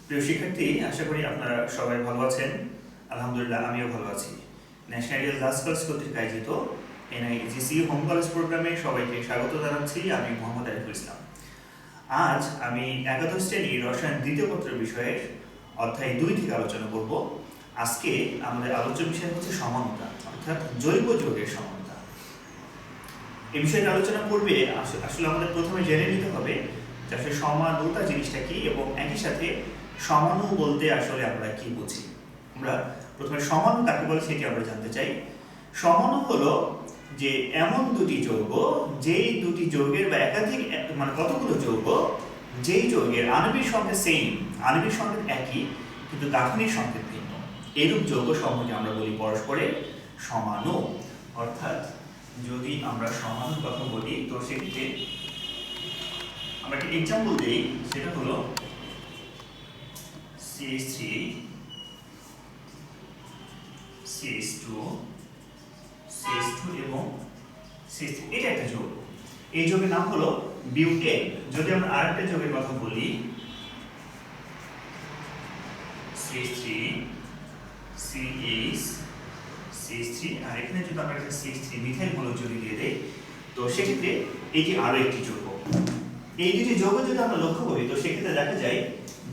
প্রিয় শিক্ষার্থী, আশা করি আপনারা সবাই ভালো আছেন। আলহামদুলিল্লাহ, আমিও ভালো আছি। ন্যাশনাল গার্লস কলেজ কর্তৃক আয়োজিত এনআইজিসি হোম কলেজ প্রোগ্রামে সবাইকে স্বাগত জানাচ্ছি। আমি মোহাম্মদ আরিফুল ইসলাম। আজ আমি একাদশ শ্রেণীর রসায়ন দ্বিতীয় পত্রের বিষয়ের অধ্যায় 2 থেকে আলোচনা করব। আজকে আমাদের আলোচ্য বিষয় হচ্ছে সমানতা, অর্থাৎ জৈব যৌগের সমানতা। এই বিষয়টা আলোচনা করবে আসলে আমাদের প্রথমে জেনে নিতে হবে যে আসলে সমানতা জিনিসটা কি, এবং একই সাথে সমাণু বলতে আসলে আমরা কি বুঝি। আমরা প্রথমে সমাণু কাকে বলে সেটি আমরা জানতে চাই। সমাণু হলো যে এমন দুটি যৌগ, যেই দুটি যৌগের বা একাধিক কতগুলো যৌগ, যেই যৌগের আণবিক সংকেত সেম, আণবিক সংকেত একই কিন্তু গাঠনিক সংকেত ভিন্ন, এরূপ যৌগ সমূহকে আমরা বলি পরস্পরের সমাণু। অর্থাৎ যদি আমরা সমাণুর কথা বলি তো সেক্ষেত্রে আমরা একটা এক্সাম্পল দিই, সেটা হলো CH3 CH2 CH2 এবং CH3, এটা একটা যৌগ। এই যৌগের নাম হলো বিউটেন। যদি আমরা আরেকটা যৌগের কথা বলি CH3 CH CH3, আর এখানে যদি আমরা একটা CH3 মিথাইল মূলক যদি দিয়ে দেই তো সেক্ষেত্রে এটি আরো একটি যৌগ। এই দুটি যৌগ যদি আমরা লক্ষ্য করি তো সেক্ষেত্রে দেখা যায়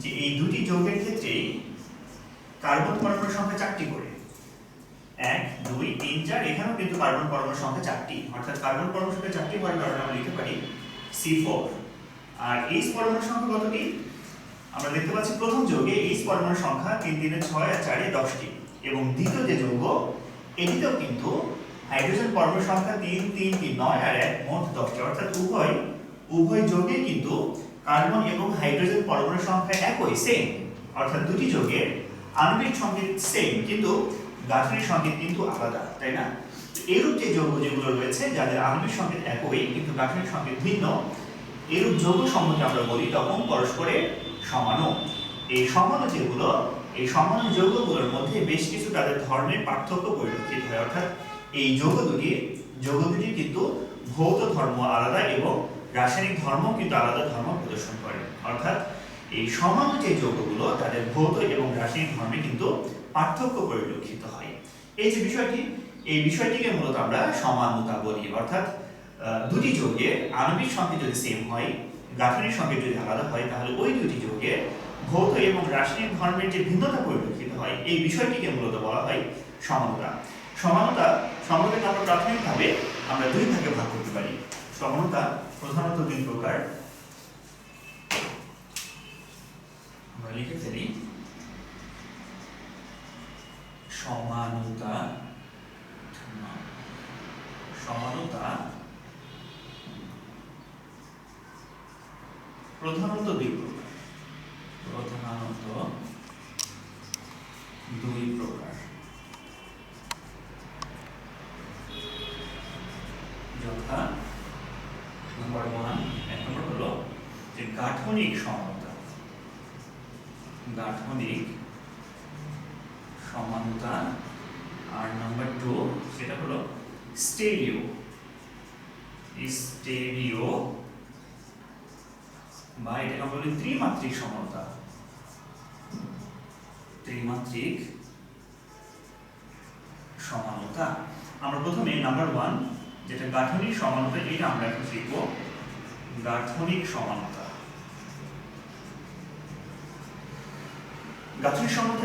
যে এই দুটি যৌগের ক্ষেত্রে কার্বন পরমাণুর সংখ্যা 4টি করে, 1 2 3 4, এখানেও কিন্তু কার্বন পরমাণুর সংখ্যা 4টি, অর্থাৎ কার্বন পরমাণুর সংখ্যা 4টি হওয়ার কারণে আমরা লিখতে পারি C4। আর H পরমাণুর সংখ্যা কতটি? আমরা দেখতে পাচ্ছি প্রথম যৌগে H পরমাণুর সংখ্যা 3 3 6 আর 4 10টি, এবং দ্বিতীয় যে যৌগ এটিতেও কিন্তু হাইড্রোজেন পরমাণুর সংখ্যা 3 3 3 9 আর 1 মোট 10টি, অর্থাৎ উভয় যৌগে কিন্তু কার্বন এবং হাইড্রোজেন পরমাণুর সংখ্যা একই, সেম। অর্থাৎ দুটি যৌগের আণবিক সংকেত সেম কিন্তু গাঠনিক সংকেত কিন্তু আলাদা, তাই না? এরূপ যে যৌগ যেগুলো রয়েছে যাদের আণবিক সংকেত একই কিন্তু গাঠনিক সংকেত ভিন্ন, এরূপ যৌগ সমূহকে আমরা বলি তখন পরস্পরের সমাণু। এই সমাণু যেগুলো, এই সমাণু যৌগগুলোর মধ্যে বেশ কিছু তাদের ধর্মের পার্থক্য পরিলক্ষিত হয়। অর্থাৎ এই যৌগ দুটি কিন্তু ভৌত ধর্ম আলাদা এবং রাসায়নিক ধর্ম কিন্তু আলাদা ধর্ম প্রদর্শন করে। অর্থাৎ এই সমাণু যে যৌগগুলো তাদের ভৌত এবং রাসায়নিক ধর্মে কিন্তু পার্থক্য পরিলক্ষিত হয়। এই যে বিষয়টি, এই বিষয়টিকে মূলত আমরা সমানুতা বলি। অর্থাৎ দুটি যৌগের আণবিক সংকেত যদি সেম হয়, গাঠনিক সংকেত যদি আলাদা হয়, তাহলে ওই দুটি যৌগের ভৌত এবং রাসায়নিক ধর্মের যে ভিন্নতা পরিলক্ষিত হয়, এই বিষয়টিকে মূলত বলা হয় সমানুতা। সমানুতাকে আমরা প্রাথমিকভাবে আমরা দুই ভাগে ভাগ করতে পারি। সমানুতা প্রধানত দুই প্রকার। আমরা লিখে ফেলি সমানুতা প্রধানত দুই প্রকার। যথা নাম্বার 1, এক নম্বর হলো যে গাঠনিক সমানুতা। আর নাম্বার 2 সেটা হলো স্টেরিও বা এটাকে আমরা বলি ত্রিমাত্রিক সমানুতা। আমরা প্রথমে নাম্বার 1 যেটা গাঠনিক সমানুতা, এটা আমরা এখন শিখব। গাঠনিক সমানুতা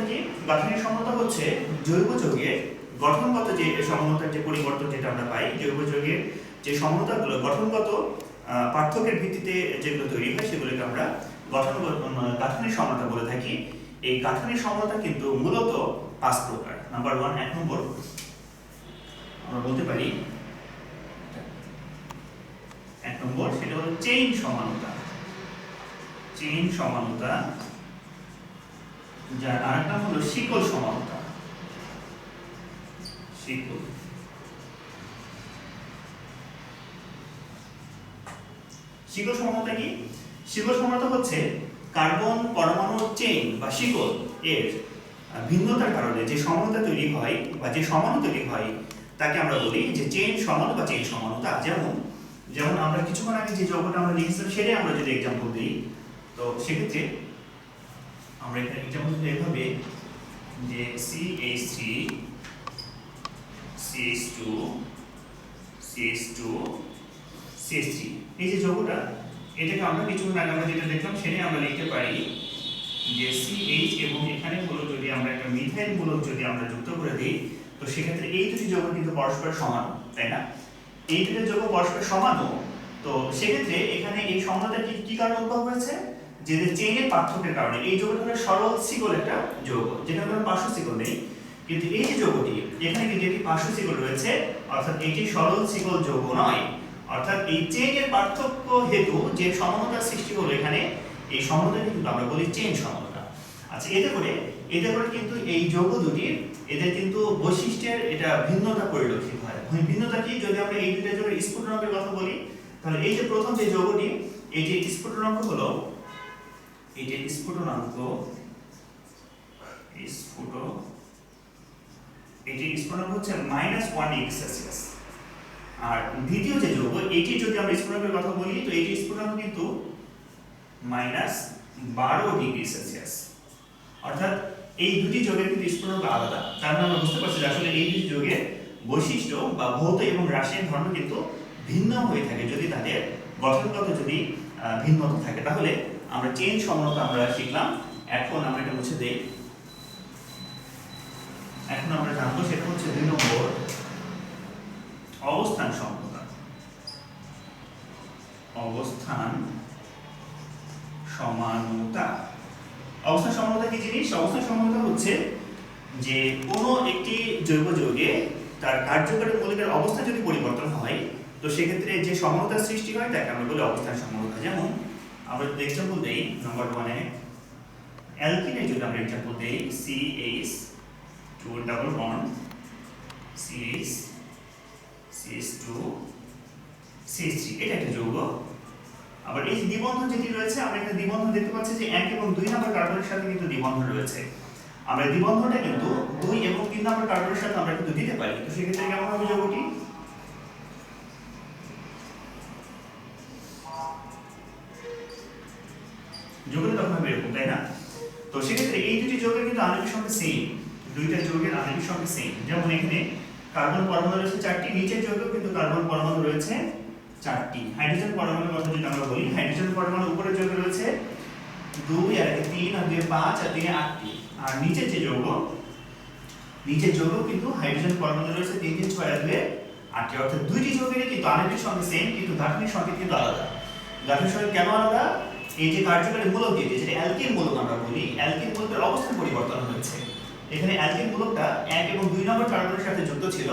কি? গাঠনিক সমানুতা হচ্ছে জৈব যৌগের গঠনগত যে সমানুতার যে পরিবর্তন যেটা আমরা পাই, জৈব যৌগের যে সমানুতাগুলো গঠনগত পার্থক্যের ভিত্তিতে যেগুলো তৈরি হয় সেগুলোকে আমরা গাঠনিক সমানুতা বলে থাকি। এই গাঠনিক সমানুতা কিন্তু মূলত 5 প্রকার। নাম্বার 1, এক নম্বর আমরা বলতে পারি সেটা হলো চেইন সমানুতা। যার আরেকটা হলো শিকল সমানুতা। শিকল সমানুতা কি? শিকল সমানুতা হচ্ছে কার্বন পরমাণুর চেইন বা শিকল এর ভিন্নতার কারণে যে সমানুতা তৈরি হয় বা যে সমাণু তৈরি হয় তাকে আমরা বলি যে চেইন সমাণু বা চেইন সমানুতা। যেমন আমরা কিছুক্ষণ আগে যে যৌগটা আমরা লিখেছিলাম সেটাই আমরা যদি এক্সাম্পল দিই তো সেক্ষেত্রে আমরা এখানে এক্সাম্পল দিলে এভাবে যে CH3 CH2 CH2 CH3 এই যে যৌগটা এটাকে আমরা কিছুক্ষণ আগে আমরা যেটা দেখলাম সেটাই আমরা লিখতে পারি যে CH এবং এখানে হলো যদি আমরা একটা মিথাইল মূলক যদি আমরা যুক্ত করে দিই তো সেক্ষেত্রে এই দুটি যৌগ কিন্তু পরস্পর সমান, তাই না? এই দুটি যৌগ পরস্পর সমানও, তো সেক্ষেত্রে এখানে এই সমানতা কি কারণে উদ্ভব হয়েছে? যে চেইনের পার্থক্যের কারণে। এই যৌগটা হলো সরল শিকল একটা যৌগ, যেখানে কোনো পার্শ্ব শিকল নেই, কিন্তু এই যে যৌগটি এখানে কিন্তু একটি পার্শ্ব শিকল রয়েছে, অর্থাৎ এটি সরল শিকল যৌগ নয়। অর্থাৎ এই চেইনের পার্থক্য হেতু যে সমানতার সৃষ্টি হলো এখানে, এই সমানতাকে কিন্তু আমরা বলি চেইন সমানতা। আচ্ছা, এতে করে কিন্তু এই যৌগ দুটির এদের কিন্তু বৈশিষ্ট্যের এটা ভিন্নতা পরিলক্ষিত হয়। ভিন্নতা কি? যদি আমরা এই দুটো যৌগের স্ফুটনাঙ্কের কথা বলি, তাহলে এই যে প্রথম যে যৌগটি, এই যে স্ফুটনাঙ্ক হলো, এই যে স্ফুটনাঙ্ক হচ্ছে -1 ডিগ্রি সেলসিয়াস। আর দ্বিতীয় যে যৌগ, এটি যদি আমরা স্ফুটনাঙ্কের কথা বলি, তো এটি স্ফুটনাঙ্ক কিন্তু -12 ডিগ্রি সেলসিয়াস। অর্থাৎ এই দুটি যৌগের কিন্তু স্ফুটনাঙ্ক আলাদা। তার মানে আমরা বুঝতে পারছি যে আসলে এই দুটি যৌগের বৈশিষ্ট্য বা ভৌত এবং রাসায়নিক ধর্ম কিন্তু ভিন্ন হয়ে থাকে যদি তাদের গঠনগত যদি ভিন্নতা থাকে। তাহলে আমরা চেইন সমানতা আমরা শিখলাম। এখন আমরা এটা মুছে দেই। এখন আমরা জানবো সেটা হচ্ছে 2 নম্বর অবস্থান সমানতা। অবস্থান সমানতা কি জিনিস? অবস্থান সমানতা হচ্ছে যে কোনো একটি জৈব যৌগে তার কার্যকরী মৌলিকের অবস্থা যদি পরিবর্তন হয়, তো সেক্ষেত্রে যে সমানতার সৃষ্টি হয় তাকে আমরা বলি অবস্থান সমানতা। যেমন আমরা যদি এক্সাম্পল দেই, নাম্বার 1 এ অ্যালকিনের যদি আমরা এক্সাম্পল দেই, CH2 double bond CH CH2 CH3, এটা একটা যৌগ। আবার এই দ্বিবন্ধন যেটি রয়েছে, আমরা এখানে দ্বিবন্ধন দেখতে পাচ্ছি যে 1 এবং 2 নম্বর কার্বনের সাথে কিন্তু দ্বিবন্ধন রয়েছে। আমরা দ্বিবন্ধনটা কিন্তু 2 এবং 3 নম্বর কার্বনের সাথে আমরা কিন্তু দিতে পারি। তো সেক্ষেত্রে কেমন হবে যৌগটি? যৌগটা তখন হবে এরকম, তাই না? তো সেক্ষেত্রে এই দুটি যৌগের কিন্তু আণবিক সংখ্যা সেম, দুইটা যৌগের আণবিক সংখ্যা সেম। যেমন এখানে কার্বন পরমাণু রয়েছে 4টি, নিচের যৌগেও কিন্তু কার্বন পরমাণু রয়েছে 4টি। হাইড্রোজেন পরমাণুর কথা যদি আমরা বলি, হাইড্রোজেন পরমাণু উপরের যৌগে রয়েছে 2 আর 3 আর 2 5 আর 3 8টি। আর নিচের যে যৌগ, নিচের যৌগ কিন্তু হাইড্রোজেন পরমাণু রয়েছে 3 3 6 আর 2 8টি। অর্থাৎ দুইটি যৌগের কিন্তু আণবিক সংখ্যা সেম, কিন্তু গাঠনিক সংখ্যা কিন্তু আলাদা। গাঠনিক সংখ্যা কেন আলাদা? এই যে কার্যকরী মূলক যেটা অ্যালকিন মূলক আমরা বলি, অ্যালকিন মূলকের অবস্থান পরিবর্তন হয়েছে। এখানে অ্যালকিন মূলকটা 1 এবং 2 নম্বর কার্বনের সাথে যুক্ত ছিল,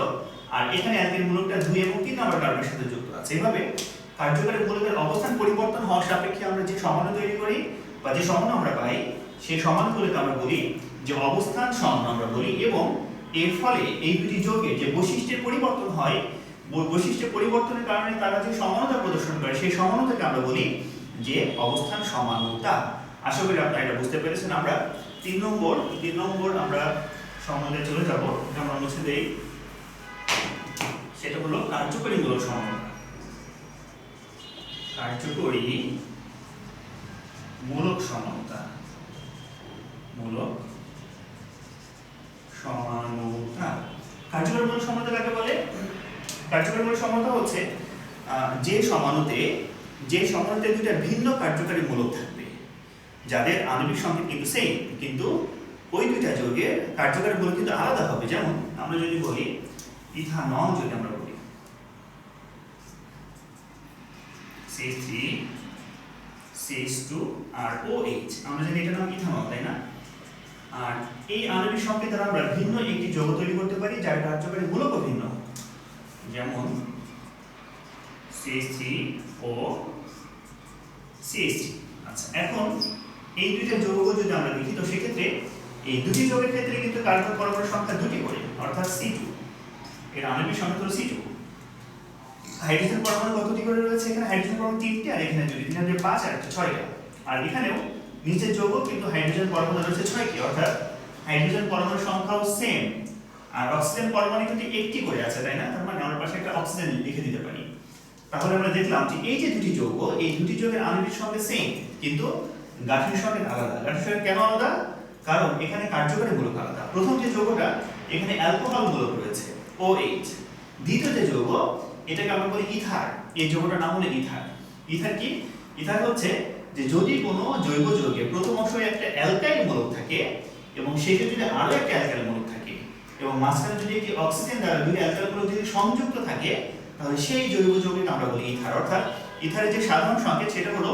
আর এখানে অ্যালকিন মূলকটা 2 এবং 3 নম্বর কার্বনের সাথে যুক্ত আছে। এভাবে কার্যকরী মূলকের অবস্থান পরিবর্তন হওয়ার সাপেক্ষে আমরা যে সমাণু তৈরি করি বা যে সমাণু আমরা পাই, সেই সমাণুগুলোকে আমরা বলি যে অবস্থান সমাণু আমরা বলি। এবং এর ফলে এই দুটি যৌগের যে বৈশিষ্ট্যের পরিবর্তন হয়, বৈশিষ্ট্যের পরিবর্তনের কারণে তারা যে সমানতা প্রদর্শন করে, সেই সমানতাকে আমরা বলি যে অবস্থান সমানতা। আশা করি আপনারা এটা বুঝতে পেরেছেন। আমরা 3 নম্বর আমরা সমানতায় চলে যাব। আমরা মুছে দেই, সেটা হলো কার্যকরী মূলক সমানতা। কার্যকরী মূলক সমানতা, কার্যকরী মূলক সমানতা কাকে বলে? কার্যকরী মূলক সমানতা হচ্ছে যে সমানুতে দুইটা ভিন্ন কার্যকরী মূলক থাকবে, যাদের আণবিক সংখ্যা কিন্তু সেম, কিন্তু ওই দুইটা যৌগের কার্যকরী মূলক কিন্তু আলাদা হবে। যেমন আমরা যদি বলি ইথানল, যদি আমরা বলি CH3 CH2 আর OH, আমরা জানি এটার নাম ইথানল, তাই না? আর এই আণবিক সংখ্যা দ্বারা আমরা ভিন্ন একটি যৌগ তৈরি করতে পারি যার কার্যকরী মূলকও ভিন্ন। যেমন CH3 ও CH3। আচ্ছা, এখন এই দুইটা যৌগ যদি আমরা দেখি, তো সেক্ষেত্রে এই দুটি যৌগের ক্ষেত্রে কিন্তু কার্বন পরমাণুর সংখ্যা 2টি করে, অর্থাৎ C2। এর আণবিক সংখ্যা হলো C2। হাইড্রোজেন পরমাণু কতটি করে রয়েছে? এখানে হাইড্রোজেন পরমাণু 3টি, আর এখানে যদি 3 আর 5 আর 6টা। আর এখানেও নিচের যৌগ কিন্তু হাইড্রোজেন পরমাণু রয়েছে 6টি, অর্থাৎ হাইড্রোজেন পরমাণুর সংখ্যাও সেম। আর অক্সিজেন পরমাণু কিন্তু 1টি করে আছে, তাই না? তার মানে আমরা পাশে একটা অক্সিজেন লিখে দিতে পারি। তাহলে আমরা দেখলাম যে এই যে দুটি যৌগ, এই দুটি যৌগের আণবিক সংখ্যা সেম, কিন্তু গাঠনিক সংকেত আলাদা। গাঠনিক সংকেত কেন আলাদা? কারণ এখানে কার্যকরী মূলক আলাদা। প্রথম যে যৌগটা এখানে অ্যালকোহল মূলক রয়েছে OH। দ্বিতীয় যে যৌগ এটাকে আমরা বলি ইথার। এই যৌগটার নাম হলো ইথার। ইথার কি? ইথার হচ্ছে যে যদি কোনো জৈব যৌগে প্রথম অংশে একটা অ্যালকাইল মূলক থাকে এবং সেক্ষেত্রে যদি আরো একটা অ্যালকাইল মূলক থাকে এবং মাঝখানে যদি একটি অক্সিজেন দ্বারা দুই অ্যালকাইল মূলক যদি সংযুক্ত থাকে তাহলে সেই জৈব যৌগকে আমরা বলি ইথার। অর্থাৎ ইথারের যে সাধারণ সংকেত সেটা হলো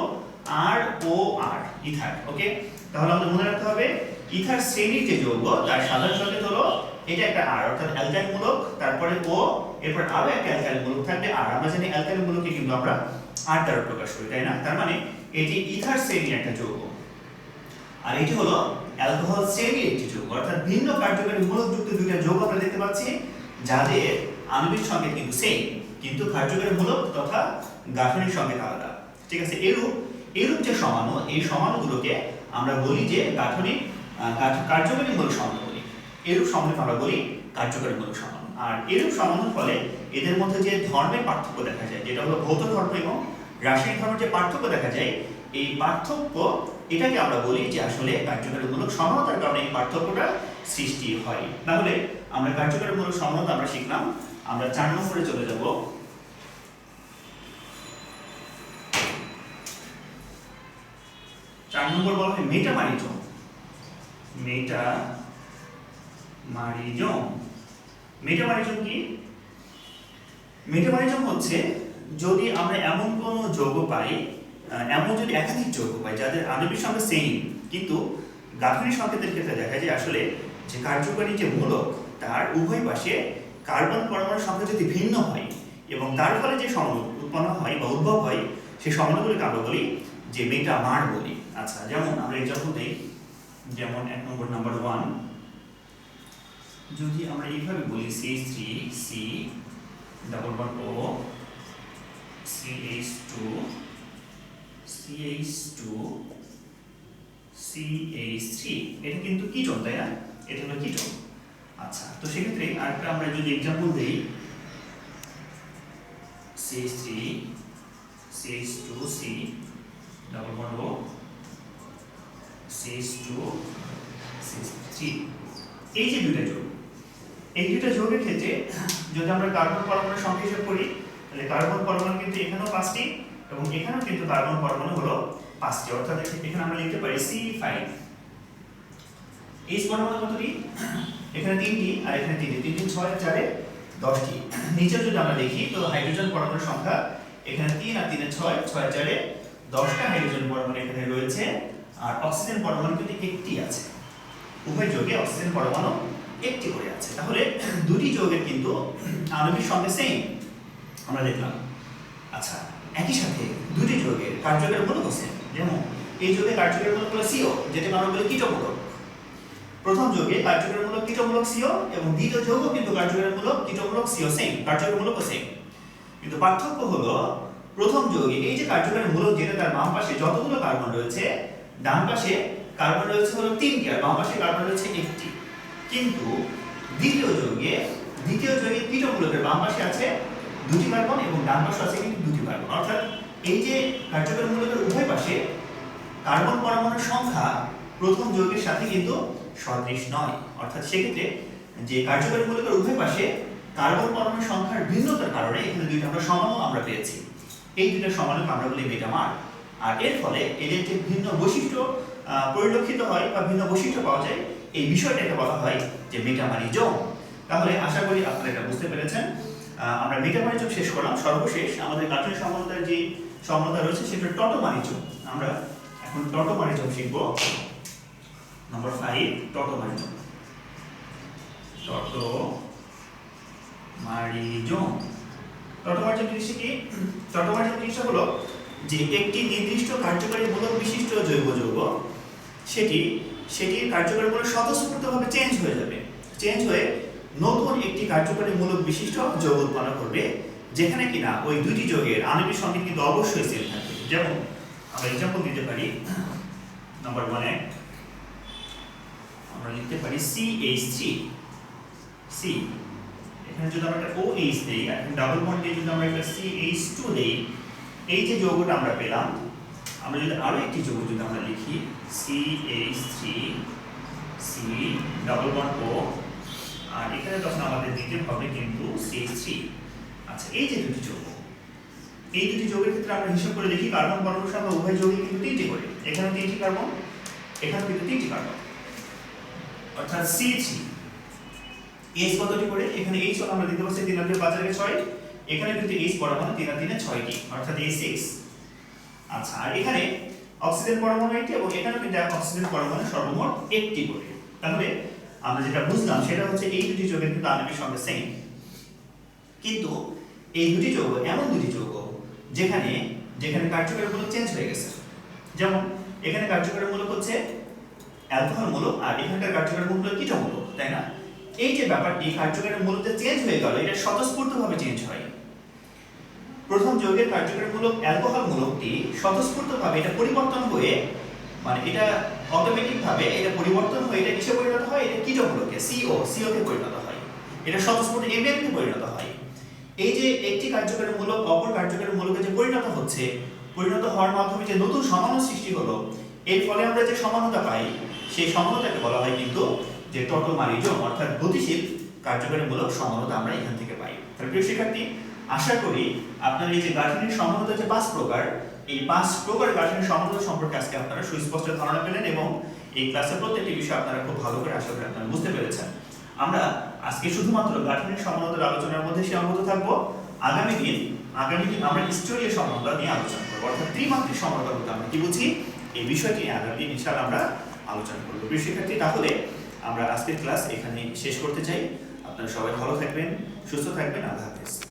ROR, ইথার। ওকে, তাহলে আমাদের মনে রাখতে হবে ইথার শ্রেণীর যে যৌগ তার সাধারণ সংকেত হলো এটা একটা R, অর্থাৎ অ্যালকাইল মূলক, তারপরে O, এরপর আরো একটা অ্যালকাইল মূলক থাকবে R। আমরা জানি অ্যালকাইল মূলককে কিন্তু আমরা R দ্বারা প্রকাশ করি, তাই না? তার মানে এটি ইথার শ্রেণীর একটা যৌগ। আর এটি হলো অ্যালকোহল শ্রেণীর একটি যৌগ, অর্থাৎ ভিন্ন কার্যকরী মূলক যুক্ত দুইটা যৌগ আমরা দেখতে পাচ্ছি যাদের আণবিক সংকেত কিন্তু সেম, কিন্তু কার্যকরী মূলক তথা গাঠনিক সংকেত আলাদা। ঠিক আছে? এরূপ যে সমাণু, এই সমাণুগুলোকে আমরা বলি যে গাঠনিক কার্যকরী মূলক সমাণু বলি। এরূপ সমাণুকে আমরা বলি কার্যকরী মূলক সমাণু। আর এরূপ সমাণুর ফলে এদের মধ্যে যে ধর্মের পার্থক্য দেখা যায়, যেটা হলো ভৌত ধর্ম এবং রাসায়নিক ধর্মের যে পার্থক্য দেখা যায়, এই পার্থক্য এটাকে আমরা বলি যে আসলে কার্যকরী মূলক সমানতার কারণে এই পার্থক্যটা সৃষ্টি হয়। তাহলে আমরা কার্যকরী মূলক সমানতা আমরা শিখলাম। আমরা 4 নম্বরে চলে যাব। 4 নম্বর বলা হয় মেটামারিজম। মেটামারিজম কি? মেটামারিজম হচ্ছে যদি আমরা এমন কোন যৌগ পাই, এমন যদি একাধিক যৌগ পাই যাদের আণবিক সংকেত সেম কিন্তু গাঠনিক সংকেতের ক্ষেত্রে দেখা যায় আসলে যে কার্যকরী যে মূলক তার উভয় পাশে কার্বন পরমাণুর সংখ্যা যদি ভিন্ন হয় এবং তার ফলে যে সমাণু উৎপন্ন হয় বা উদ্ভব হয় সেই সমাণুগুলোকে আমরা বলি যে মেটামার বলি। আচ্ছা, যেমন আমরা এক্সাম্পল দেই, যেমন 1 নম্বর নাম্বার 1 যদি আমরা এইভাবে বলি CH3 C double bond O CH2 CH3 এটা কিন্তু কিটোন, তাই না? এটা হলো কিটোন। আচ্ছা, তো সেক্ষেত্রে আরেকটা আমরা যদি এক্সাম্পল দেই CH3 CH2 C double bond O CH2 CH3, এই যে দুটো যৌগ, এই দুটো যৌগের ক্ষেত্রে যদি আমরা কার্বন পরমাণুর সংখ্যা হিসাব করি তাহলে কার্বন পরমাণু কিন্তু এখানেও 5টি এবং এখানেও কিন্তু কার্বন পরমাণু হলো 5টি, অর্থাৎ এখানে আমরা লিখতে পারি C5। H পরমাণু কতটি? এখানে 3টি আর এখানে 3টি, 3 3 6 4 10টি। নিচে যদি আমরা দেখি তো হাইড্রোজেন পরমাণুর সংখ্যা এখানে 3 আর 3 6 6 4 10টা হাইড্রোজেন পরমাণু এখানে রয়েছে আর অক্সিজেন পরমাণু কিন্তু একটি আছে। উভয় যৌগে অক্সিজেন পরমাণু একটি করে আছে। তাহলে দুটি যৌগের কিন্তু আণবিক সংকেত সেম আমরা দেখলাম। আচ্ছা, একই সাথে দুটি যৌগের কার্যকরী মূলক সেম। যেমন এই যৌগের কার্যকরী মূলক হলো CO, যেটাকে আমরা বলি কিটোমূলক। প্রথম যৌগে কার্যকরী মূলক কিটোমূলক CO এবং দ্বিতীয় যৌগ কিন্তু কার্যকরী মূলক কিটোমূলক CO সেম, কার্যকরী মূলক সেম। কিন্তু পার্থক্য হলো প্রথম যৌগে এই যে কার্যকরী মূলক যেটা তার বাম পাশে যতগুলো কার্বন রয়েছে, ডান পাশে কার্বন রয়েছে হলো 3টি আর বাম পাশে কার্বন রয়েছে 1টি। কিন্তু দ্বিতীয় যৌগে কিটোমূলকের বাম পাশে আছে 2টি কার্বন এবং ডান পাশে আছে কিন্তু 2টি কার্বন। অর্থাৎ এই যে কার্যকরী মূলকের উভয় পাশে কার্বন পরমাণুর সংখ্যা প্রথম যৌগের সাথে কিন্তু সদৃশ নয়। অর্থাৎ সেক্ষেত্রে যে কার্যকরী মূলকের উভয় পাশে কার্বন পরমাণুর সংখ্যার ভিন্নতার কারণে এখানে দুইটা আমরা সমাণু আমরা পেয়েছি। এই দুইটা সমাণুকে আমরা বলি মেটামার। আর এর ফলে এদের যে ভিন্ন বৈশিষ্ট্য পরিলক্ষিত হয় বা ভিন্ন বৈশিষ্ট্য পাওয়া যায়, এই বিষয়টাকে বলা হয় যে মেটামারিজম। তাহলে আশা করি আপনারা এটা বুঝতে পেরেছেন। আমরা মেটামারিজম শেষ করলাম। সর্বশেষ আমাদের গাঠনিক সমানতার যে সমানতা রয়েছে সেটা টটোমারিজম। আমরা এখন টটোমারিজম শিখব। Number 5 tautomerism. টটোমারিজম জিনিসটা কি? টটোমারিজম জিনিসটা হলো যে একটি নির্দিষ্ট কার্যকরী মূলক বিশিষ্ট জৈব যৌগ সেটির কার্যকরী মূলক স্বতঃস্ফূর্তভাবে চেঞ্জ হয়ে যাবে, চেঞ্জ হয়ে নতুন একটি কার্যকরী মূলক বিশিষ্ট যৌগ উৎপন্ন করবে, যেখানে কিনা ওই দুটি যৌগের আণবিক সংকেত কিন্তু অবশ্যই সেম থাকবে। যেমন আমরা এক্সাম্পল দিতে পারি, নাম্বার 1 আমরা লিখতে পারি CH3 C, এখানে যদি আমরা একটা OH দেই আর ডাবল বন্ড দিয়ে যদি আমরা একটা CH2 দেই, এই যে যৌগটা আমরা পেলাম আমরা যদি আরো একটি যৌগ যদি আমরা লিখি CH3 C double bond O, আর এখানে তখন আমাদের দিতে হবে কিন্তু CH3। আচ্ছা, এই যে দুটি যৌগ, এই দুটি যৌগের ক্ষেত্রে আমরা হিসাব করে দেখি কার্বন পরমাণুর সংখ্যা উভয় যৌগে কিন্তু 3টি করে। এখানে 3টি কার্বন, এখানে কিন্তু 3টি কার্বন, অর্থাৎ CH3 H কতটি করে? এখানে H হলো আমরা দিতে পারছি 3 আর 2 5 আর 6, এখানে কিন্তু H পরমাণু 3 আর 3 6টি, অর্থাৎ H6। আচ্ছা, আর এখানে অক্সিজেন পরমাণু একটি এবং এখানে কিন্তু অক্সিজেন পরমাণু সর্বমোট একটি করে। তাহলে আমরা যেটা বুঝলাম সেটা হচ্ছে এই দুটি যৌগের কিন্তু আণবিক সংখ্যা সেম, কিন্তু এই দুটি যৌগ এমন দুটি যৌগ যেখানে যেখানে কার্যকরী মূলক চেঞ্জ হয়ে গেছে। যেমন এখানে কার্যকরী মূলক হচ্ছে অ্যালকোহল মূলক আর এখানকার কার্যকরী মূলক হলো কিটো মূলক, তাই না? এই যে ব্যাপারটি কার্যকরী মূলক যে চেঞ্জ হয়ে গেল, এটা স্বতঃস্ফূর্তভাবে চেঞ্জ হয়। প্রথম যৌগের কার্যকরী মূলক অ্যালকোহল মূলকটি স্বতঃস্ফূর্তভাবে এটা পরিবর্তন হয়ে, মানে এটা অটোমেটিক ভাবে এটা পরিবর্তন হয়ে এটা কিসে পরিণত হয়? এটা কিটো মূলকে CO তে পরিণত হয়, এটা স্বতঃস্ফূর্ত MN তে পরিণত হয়। এই যে একটি কার্যকরী মূলক অপর কার্যকরী মূলকে যে পরিণত হচ্ছে, পরিণত হওয়ার মাধ্যমে যে নতুন সমাণু সৃষ্টি হলো, এর ফলে আমরা যে সমানতা পাই সেই সমানতাকে বলা হয় কিন্তু যে টটোমারিজম, অর্থাৎ গতিশীল কার্যকরী মূলক সমানতা আমরা এখান থেকে পাই। তাহলে প্রিয় শিক্ষার্থী, আশা করি আপনারা এই যে গাঠনিক সমানতা যে 5 প্রকার, এই 5 প্রকার গাঠনিক সমানতা সম্পর্কে আজকে আপনারা সুস্পষ্ট ধারণা পেলেন এবং এই ক্লাসের প্রত্যেকটি বিষয় আপনারা খুব ভালো করে আশা করি আপনারা বুঝতে পেরেছেন। আমরা আজকে শুধুমাত্র গাঠনিক সমানতার আলোচনার মধ্যে সীমাবদ্ধ থাকবো। আগামী দিন আমরা স্থলীয় সমানতা নিয়ে আলোচনা করবো, অর্থাৎ ত্রিমাত্রিক সমানতা বলতে আমরা কি বুঝি এই বিষয়টি আগামী দিন ইনশাআল্লাহ আমরা আলোচনা করবো। প্রিয় শিক্ষার্থী, তাহলে আমরা আজকের ক্লাস এখানে শেষ করতে চাই। আপনারা সবাই ভালো থাকবেন, সুস্থ থাকবেন। আল্লাহ হাফেজ।